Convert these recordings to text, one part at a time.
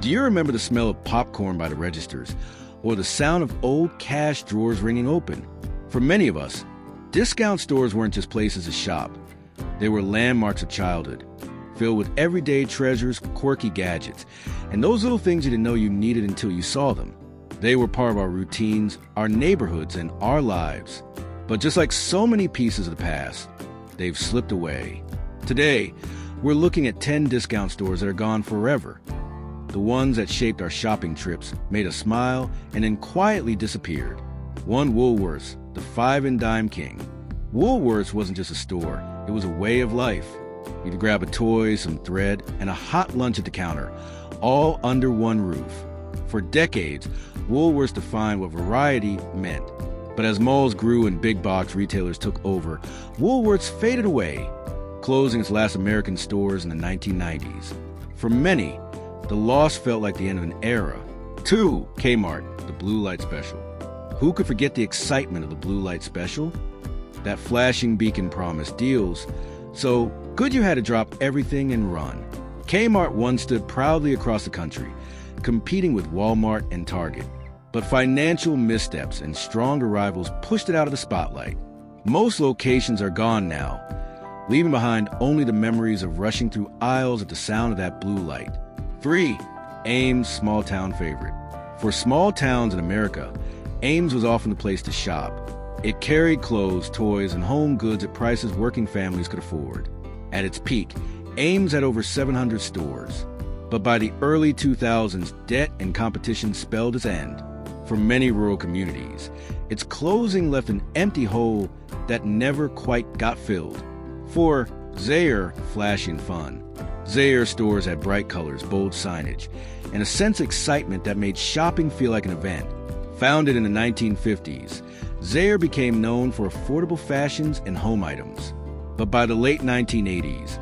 Do you remember the smell of popcorn by the registers, or the sound of old cash drawers ringing open? For many of us, discount stores weren't just places to shop. They were landmarks of childhood, filled with everyday treasures, quirky gadgets, and those little things you didn't know you needed until you saw them. They were part of our routines, our neighborhoods, and our lives. But just like so many pieces of the past, they've slipped away. Today, we're looking at 10 discount stores that are gone forever. The ones that shaped our shopping trips, made us smile, and then quietly disappeared. One, Woolworths, the five and dime king. Woolworths wasn't just a store, it was a way of life. You'd grab a toy, some thread, and a hot lunch at the counter, all under one roof. For decades, Woolworths defined what variety meant. But as malls grew and big box retailers took over, Woolworths faded away, closing its last American stores in the 1990s. For many, the loss felt like the end of an era. 2, Kmart, the Blue Light Special. Who could forget the excitement of the Blue Light Special? That flashing beacon promised deals so good you had to drop everything and run. Kmart once stood proudly across the country, competing with Walmart and Target. But financial missteps and stronger rivals pushed it out of the spotlight. Most locations are gone now, leaving behind only the memories of rushing through aisles at the sound of that blue light. 3, Ames, small town favorite. For small towns in America, Ames was often the place to shop. It carried clothes, toys, and home goods at prices working families could afford. At its peak, Ames had over 700 stores. But by the early 2000s, debt and competition spelled its end. For many rural communities, its closing left an empty hole that never quite got filled. 4, Zayre, flashy and fun. Zayre stores had bright colors, bold signage, and a sense of excitement that made shopping feel like an event. Founded in the 1950s, Zayre became known for affordable fashions and home items. But by the late 1980s,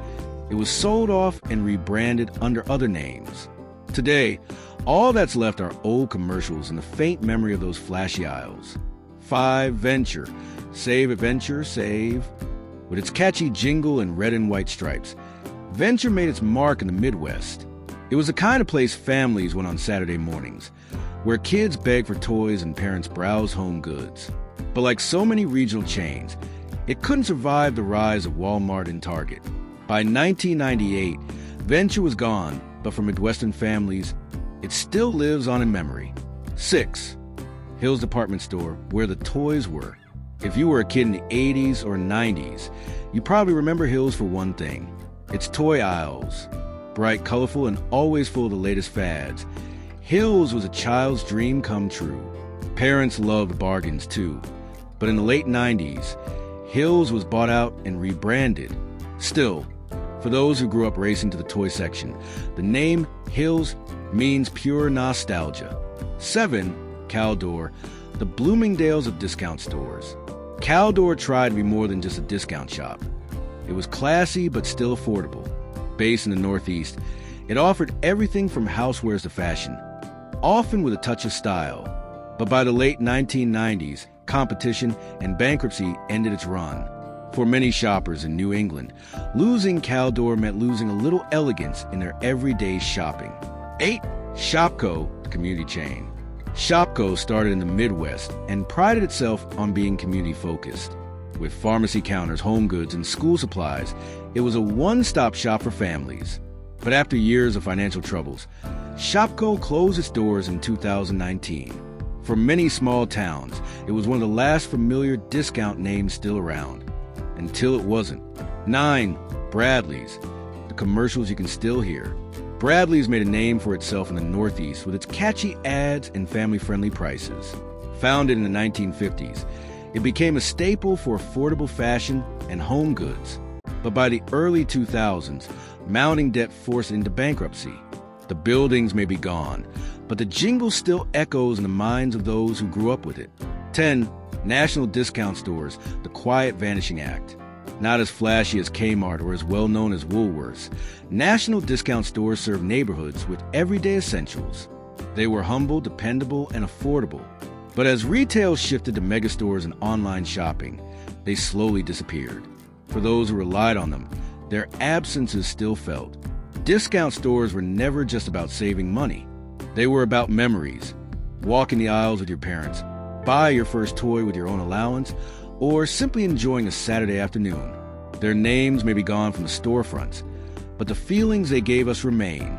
it was sold off and rebranded under other names. Today, all that's left are old commercials and the faint memory of those flashy aisles. 5, Venture, Save Adventure, Save. With its catchy jingle and red and white stripes, Venture made its mark in the Midwest. It was the kind of place families went on Saturday mornings, where kids begged for toys and parents browsed home goods. But like so many regional chains, it couldn't survive the rise of Walmart and Target. By 1998, Venture was gone, but for Midwestern families, it still lives on in memory. 6, Hills Department Store, where the toys were. If you were a kid in the 80s or 90s, you probably remember Hills for one thing: its toy aisles. Bright, colorful, and always full of the latest fads, Hills was a child's dream come true. Parents loved bargains too. But in the late 90s, Hills was bought out and rebranded. Still, for those who grew up racing to the toy section, the name Hills means pure nostalgia. 7, Caldor, the Bloomingdale's of discount stores. Caldor tried to be more than just a discount shop. It was classy but still affordable. Based in the Northeast, it offered everything from housewares to fashion, often with a touch of style. But by the late 1990s, competition and bankruptcy ended its run. For many shoppers in New England, losing Caldor meant losing a little elegance in their everyday shopping. 8, Shopko, the community chain. Shopko started in the Midwest and prided itself on being community-focused. With pharmacy counters, home goods, and school supplies, it was a one-stop shop for families. But after years of financial troubles, Shopko closed its doors in 2019. For many small towns, it was one of the last familiar discount names still around. Until it wasn't. 9, Bradley's, the commercials you can still hear. Bradley's made a name for itself in the Northeast with its catchy ads and family-friendly prices. Founded in the 1950s, it became a staple for affordable fashion and home goods. But by the early 2000s, mounting debt forced it into bankruptcy. The buildings may be gone, but the jingle still echoes in the minds of those who grew up with it. 10, National discount stores, the quiet vanishing act. Not as flashy as Kmart or as well known as Woolworths, national discount stores served neighborhoods with everyday essentials. They were humble, dependable, and affordable. But as retail shifted to megastores and online shopping, they slowly disappeared. For those who relied on them, their absence is still felt. discount stores were never just about saving money. They were about memories. Walk in the aisles with your parents, buy your first toy with your own allowance, or simply enjoying a Saturday afternoon. Their names may be gone from the storefronts, but the feelings they gave us remain.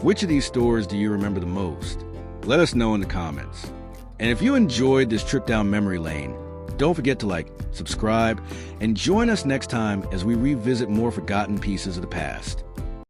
Which of these stores do you remember the most? Let us know in the comments. And if you enjoyed this trip down memory lane, don't forget to like, subscribe, and join us next time as we revisit more forgotten pieces of the past.